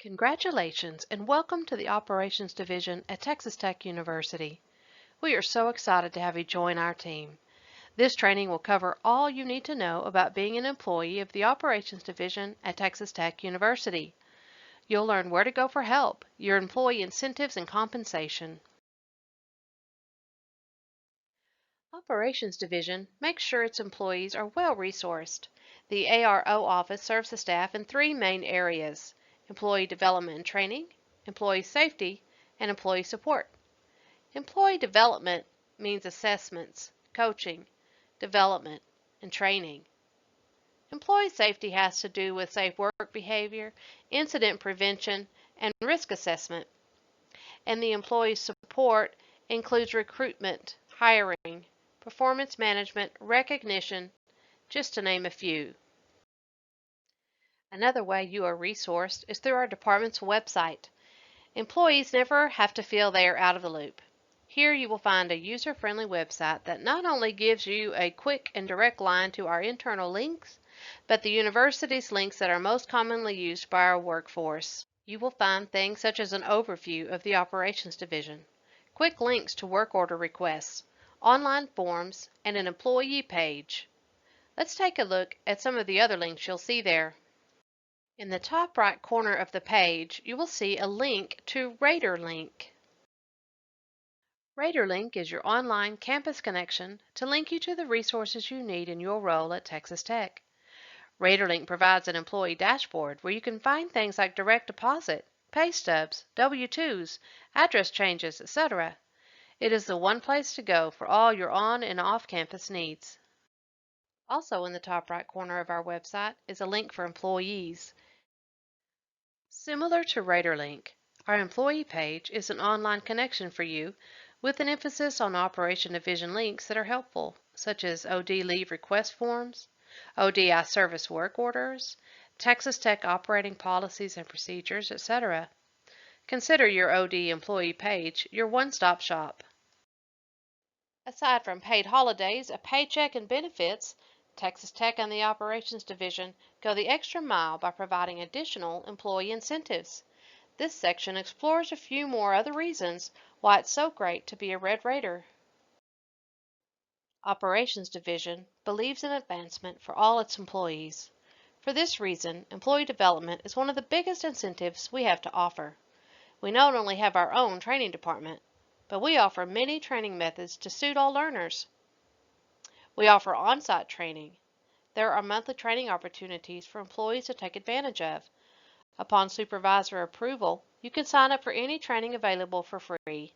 Congratulations and welcome to the Operations Division at Texas Tech University. We are so excited to have you join our team. This training will cover all you need to know about being an employee of the Operations Division at Texas Tech University. You'll learn where to go for help, your employee incentives and compensation. Operations Division makes sure its employees are well resourced. The ARO office serves the staff in three main areas: employee development and training, employee safety, and employee support. Employee development means assessments, coaching, development, and training. Employee safety has to do with safe work behavior, incident prevention, and risk assessment. And the employee support includes recruitment, hiring, performance management, recognition, just to name a few. Another way you are resourced is through our department's website. Employees never have to feel they are out of the loop. Here you will find a user-friendly website that not only gives you a quick and direct line to our internal links, but the university's links that are most commonly used by our workforce. You will find things such as an overview of the Operations Division, quick links to work order requests, online forms, and an employee page. Let's take a look at some of the other links you'll see there. In the top right corner of the page, you will see a link to RadarLink. RadarLink is your online campus connection to link you to the resources you need in your role at Texas Tech. RadarLink provides an employee dashboard where you can find things like direct deposit, pay stubs, W-2s, address changes, etc. It is the one place to go for all your on and off-campus needs. Also in the top right corner of our website is a link for employees. Similar to RadarLink, our employee page is an online connection for you with an emphasis on Operation Division links that are helpful, such as OD leave request forms, ODI service work orders, Texas Tech operating policies and procedures, etc. Consider your OD employee page your one-stop shop. Aside from paid holidays, a paycheck, and benefits, Texas Tech and the Operations Division go the extra mile by providing additional employee incentives. This section explores a few more other reasons why it's so great to be a Red Raider. Operations Division believes in advancement for all its employees. For this reason, employee development is one of the biggest incentives we have to offer. We not only have our own training department, but we offer many training methods to suit all learners. We offer on-site training. There are monthly training opportunities for employees to take advantage of. Upon supervisor approval, you can sign up for any training available for free.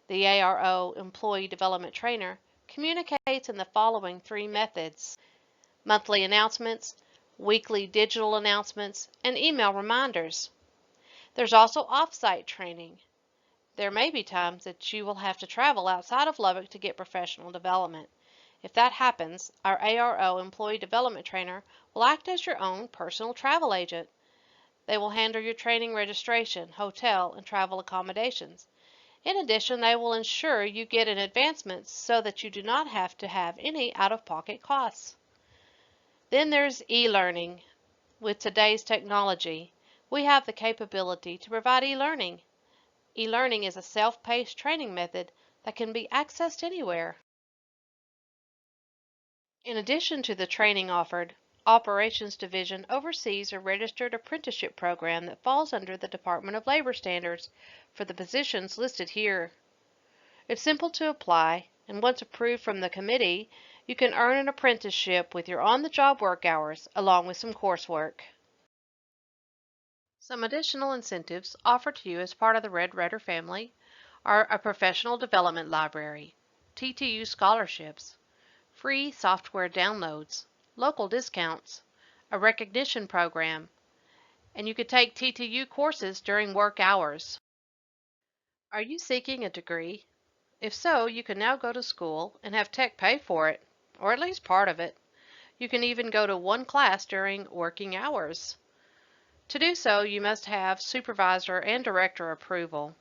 The ARO Employee Development Trainer communicates in the following three methods: monthly announcements, weekly digital announcements, and email reminders. There's also off-site training. There may be times that you will have to travel outside of Lubbock to get professional development. If that happens, our ARO Employee Development Trainer will act as your own personal travel agent. They will handle your training registration, hotel, and travel accommodations. In addition, they will ensure you get an advancement so that you do not have to have any out-of-pocket costs. Then there's e-learning. With today's technology, we have the capability to provide e-learning. E-learning is a self-paced training method that can be accessed anywhere. In addition to the training offered, Operations Division oversees a registered apprenticeship program that falls under the Department of Labor standards for the positions listed here. It's simple to apply, and once approved from the committee, you can earn an apprenticeship with your on-the-job work hours along with some coursework. Some additional incentives offered to you as part of the Red Raider family are a professional development library, TTU scholarships, free software downloads, local discounts, a recognition program, and you could take TTU courses during work hours. Are you seeking a degree? If so, you can now go to school and have Tech pay for it, or at least part of it. You can even go to one class during working hours. To do so, you must have supervisor and director approval.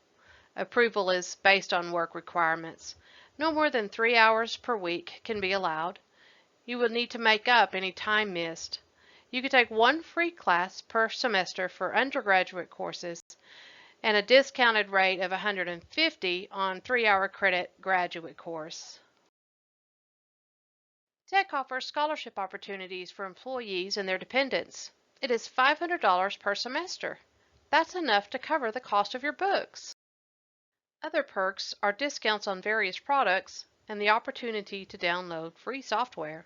Approval is based on work requirements. No more than 3 hours per week can be allowed. You will need to make up any time missed. You can take one free class per semester for undergraduate courses and a discounted rate of $150 on 3-hour credit graduate course. Tech offers scholarship opportunities for employees and their dependents. It is $500 per semester. That's enough to cover the cost of your books. Other perks are discounts on various products and the opportunity to download free software.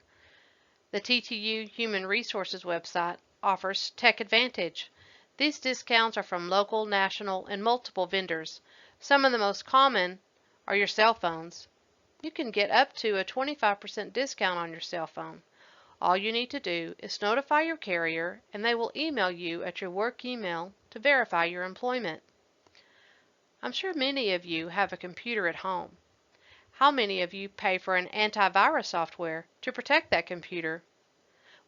The TTU Human Resources website offers Tech Advantage. These discounts are from local, national, and multiple vendors. Some of the most common are your cell phones. You can get up to a 25% discount on your cell phone. All you need to do is notify your carrier and they will email you at your work email to verify your employment. I'm sure many of you have a computer at home. How many of you pay for an antivirus software to protect that computer?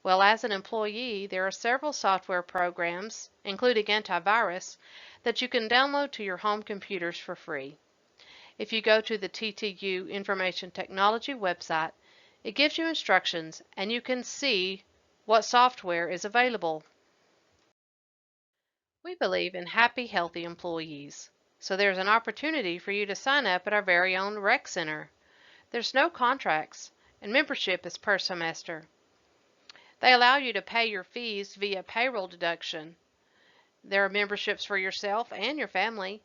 Well, as an employee, there are several software programs, including antivirus, that you can download to your home computers for free. If you go to the TTU Information Technology website, it gives you instructions and you can see what software is available. We believe in happy, healthy employees, so there's an opportunity for you to sign up at our very own Rec Center. There's no contracts, and membership is per semester. They allow you to pay your fees via payroll deduction. There are memberships for yourself and your family.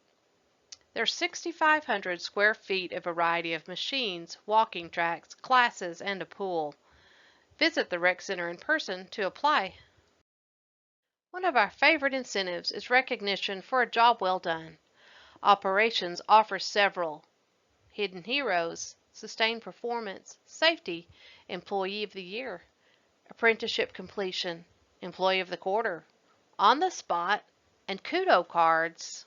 There's 6,500 square feet, a variety of machines, walking tracks, classes, and a pool. Visit the Rec Center in person to apply. One of our favorite incentives is recognition for a job well done. Operations offers several: Hidden Heroes, Sustained Performance, Safety, Employee of the Year, Apprenticeship Completion, Employee of the Quarter, On the Spot, and Kudo cards.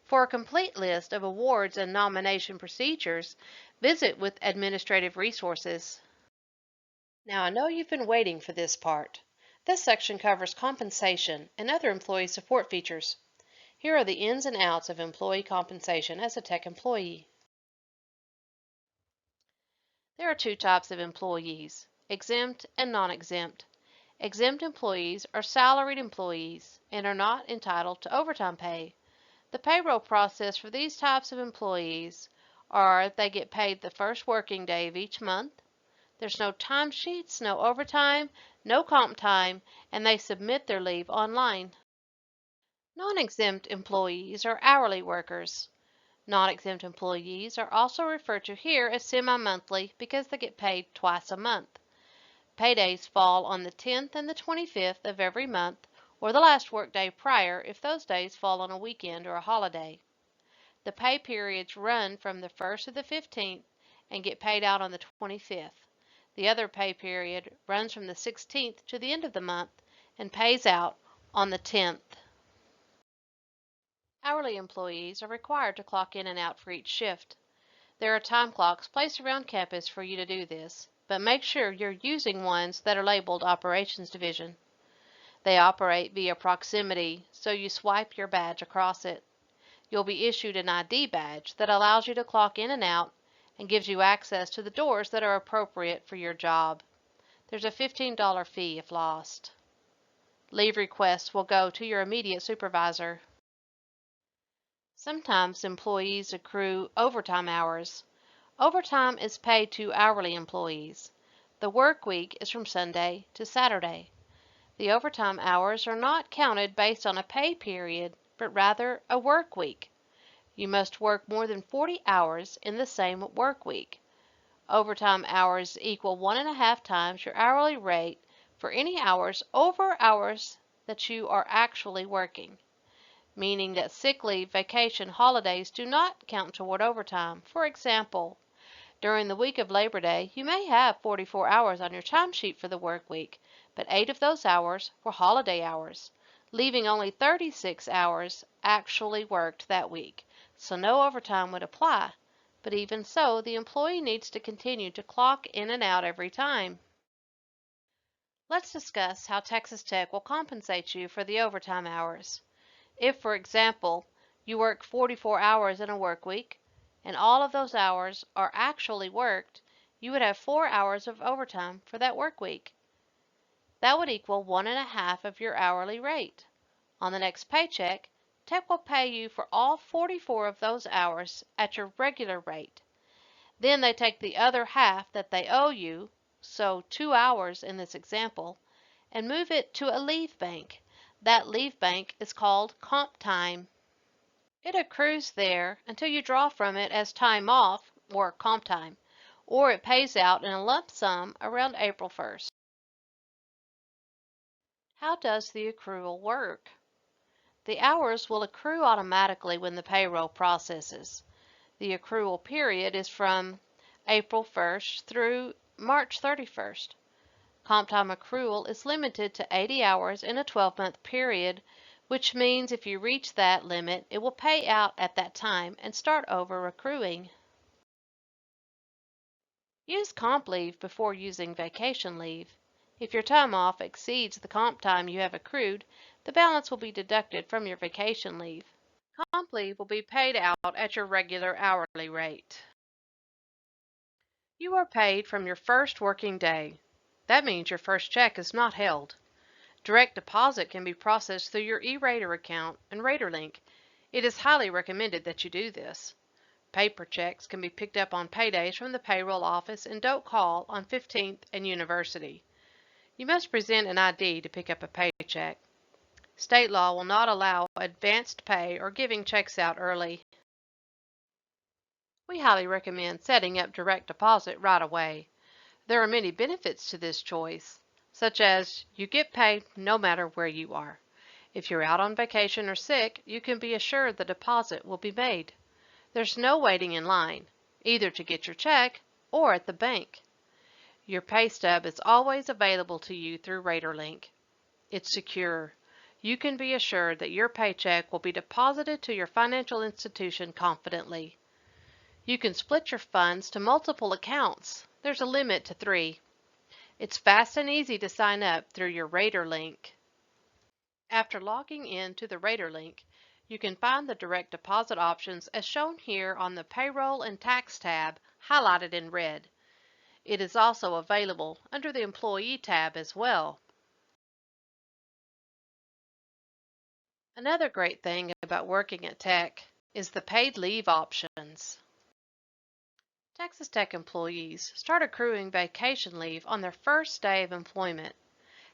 For a complete list of awards and nomination procedures, visit with Administrative Resources. Now I know you've been waiting for this part. This section covers compensation and other employee support features. Here are the ins and outs of employee compensation as a tech employee. There are two types of employees: exempt and non-exempt. Exempt employees are salaried employees and are not entitled to overtime pay. The payroll process for these types of employees are they get paid the first working day of each month. There's no timesheets, no overtime, no comp time, and they submit their leave online. Non-exempt employees are hourly workers. Non-exempt employees are also referred to here as semi-monthly because they get paid twice a month. Paydays fall on the 10th and the 25th of every month, or the last workday prior if those days fall on a weekend or a holiday. The pay periods run from the 1st to the 15th and get paid out on the 25th. The other pay period runs from the 16th to the end of the month and pays out on the 10th. Hourly employees are required to clock in and out for each shift. There are time clocks placed around campus for you to do this, but make sure you're using ones that are labeled Operations Division. They operate via proximity, so you swipe your badge across it. You'll be issued an ID badge that allows you to clock in and out and gives you access to the doors that are appropriate for your job. There's a $15 fee if lost. Leave requests will go to your immediate supervisor. Sometimes employees accrue overtime hours. Overtime is paid to hourly employees. The work week is from Sunday to Saturday. The overtime hours are not counted based on a pay period, but rather a work week. You must work more than 40 hours in the same work week. Overtime hours equal 1.5 times your hourly rate for any hours over hours that you are actually working, meaning that sick leave, vacation, holidays do not count toward overtime. For example, during the week of Labor Day, you may have 44 hours on your timesheet for the work week, but 8 of those hours were holiday hours, leaving only 36 hours actually worked that week, so no overtime would apply. But even so, the employee needs to continue to clock in and out every time. Let's discuss how Texas Tech will compensate you for the overtime hours. If, for example, you work 44 hours in a work week, and all of those hours are actually worked, you would have 4 hours of overtime for that work week. That would equal 1.5 of your hourly rate. On the next paycheck, Tech will pay you for all 44 of those hours at your regular rate. Then they take the other half that they owe you, so 2 hours in this example, and move it to a leave bank. That leave bank is called comp time. It accrues there until you draw from it as time off, or comp time, or it pays out in a lump sum around April 1st. How does the accrual work? The hours will accrue automatically when the payroll processes. The accrual period is from April 1st through March 31st. Comp time accrual is limited to 80 hours in a 12-month period, which means if you reach that limit, it will pay out at that time and start over accruing. Use comp leave before using vacation leave. If your time off exceeds the comp time you have accrued, the balance will be deducted from your vacation leave. Comp leave will be paid out at your regular hourly rate. You are paid from your first working day. That means your first check is not held. Direct deposit can be processed through your eRater account and RaterLink. It is highly recommended that you do this. Paper checks can be picked up on paydays from the payroll office in Doak Hall on 15th and University. You must present an ID to pick up a paycheck. State law will not allow advanced pay or giving checks out early. We highly recommend setting up direct deposit right away. There are many benefits to this choice, such as you get paid no matter where you are. If you're out on vacation or sick, you can be assured the deposit will be made. There's no waiting in line, either to get your check or at the bank. Your pay stub is always available to you through RaterLink. It's secure. You can be assured that your paycheck will be deposited to your financial institution confidently. You can split your funds to multiple accounts. There's a limit to 3. It's fast and easy to sign up through your RaterLink. After logging in to the RaterLink, you can find the direct deposit options as shown here on the Payroll and Tax tab, highlighted in red. It is also available under the Employee tab as well. Another great thing about working at Tech is the paid leave options. Texas Tech employees start accruing vacation leave on their first day of employment.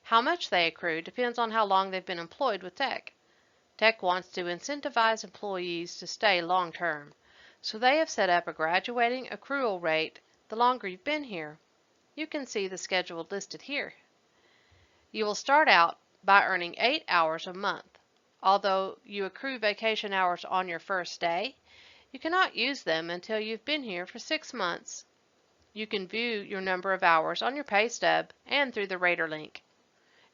How much they accrue depends on how long they've been employed with Tech. Tech wants to incentivize employees to stay long term, so they have set up a graduating accrual rate the longer you've been here. You can see the schedule listed here. You will start out by earning 8 hours a month. Although you accrue vacation hours on your first day, you cannot use them until you've been here for 6 months. You can view your number of hours on your pay stub and through the RaterLink.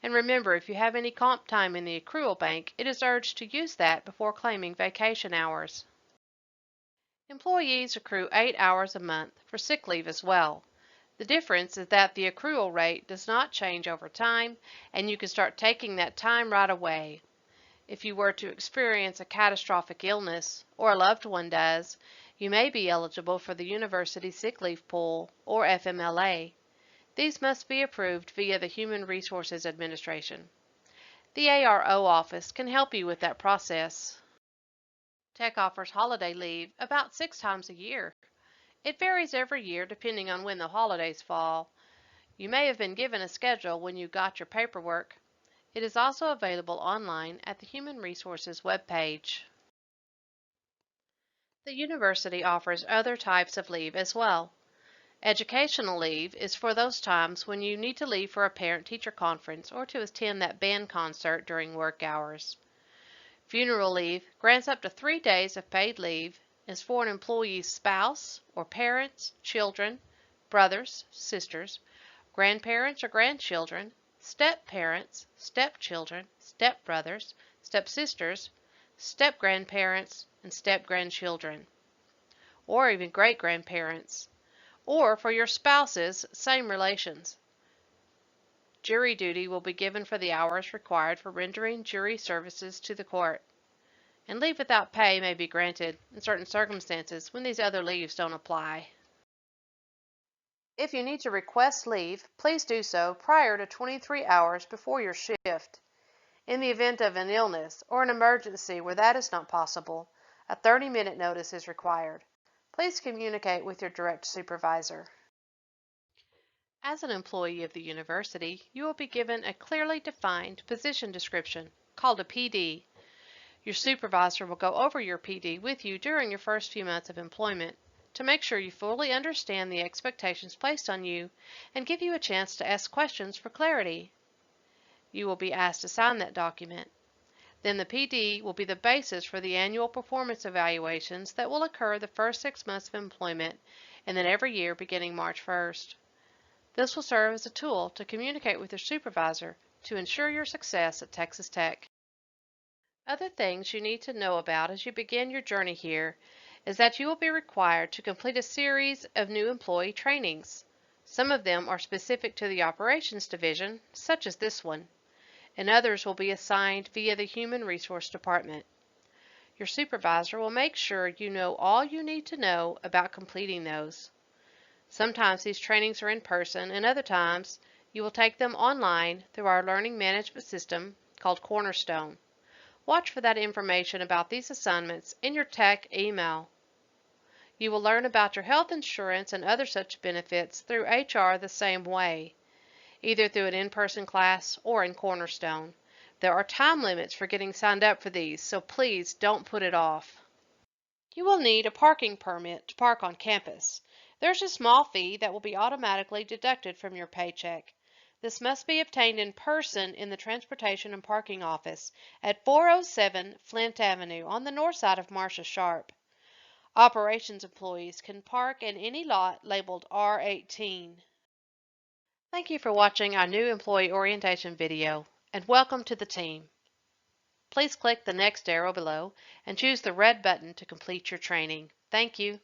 And remember, if you have any comp time in the accrual bank, it is urged to use that before claiming vacation hours. Employees accrue 8 hours a month for sick leave as well. The difference is that the accrual rate does not change over time, and you can start taking that time right away. If you were to experience a catastrophic illness, or a loved one does, you may be eligible for the University Sick Leave Pool, or FMLA. These must be approved via the Human Resources Administration. The ARO office can help you with that process. Tech offers holiday leave about 6 times a year. It varies every year depending on when the holidays fall. You may have been given a schedule when you got your paperwork. It is also available online at the Human Resources webpage. The university offers other types of leave as well. Educational leave is for those times when you need to leave for a parent-teacher conference or to attend that band concert during work hours. Funeral leave grants up to 3 days of paid leave and is for an employee's spouse or parents, children, brothers, sisters, grandparents or grandchildren, step-parents, step-children, step-brothers, step-sisters, step-grandparents, and step-grandchildren, or even great-grandparents, or for your spouse's same relations. Jury duty will be given for the hours required for rendering jury services to the court, and leave without pay may be granted in certain circumstances when these other leaves don't apply. If you need to request leave, please do so prior to 23 hours before your shift. In the event of an illness or an emergency where that is not possible, a 30-minute notice is required. Please communicate with your direct supervisor. As an employee of the university, you will be given a clearly defined position description, called a PD. Your supervisor will go over your PD with you during your first few months of employment to make sure you fully understand the expectations placed on you and give you a chance to ask questions for clarity. You will be asked to sign that document. Then the PD will be the basis for the annual performance evaluations that will occur the first 6 months of employment and then every year beginning March 1st. This will serve as a tool to communicate with your supervisor to ensure your success at Texas Tech. Other things you need to know about as you begin your journey here is that you will be required to complete a series of new employee trainings. Some of them are specific to the Operations Division, such as this one, and others will be assigned via the Human Resource Department. Your supervisor will make sure you know all you need to know about completing those. Sometimes these trainings are in person, and other times you will take them online through our learning management system called Cornerstone. Watch for that information about these assignments in your tech email. You will learn about your health insurance and other such benefits through HR the same way, either through an in-person class or in Cornerstone. There are time limits for getting signed up for these, so please don't put it off. You will need a parking permit to park on campus. There's a small fee that will be automatically deducted from your paycheck. This must be obtained in person in the Transportation and Parking Office at 407 Flint Avenue on the north side of Marcia Sharp. Operations employees can park in any lot labeled R18. Thank you for watching our new employee orientation video, and welcome to the team. Please click the next arrow below and choose the red button to complete your training. Thank you.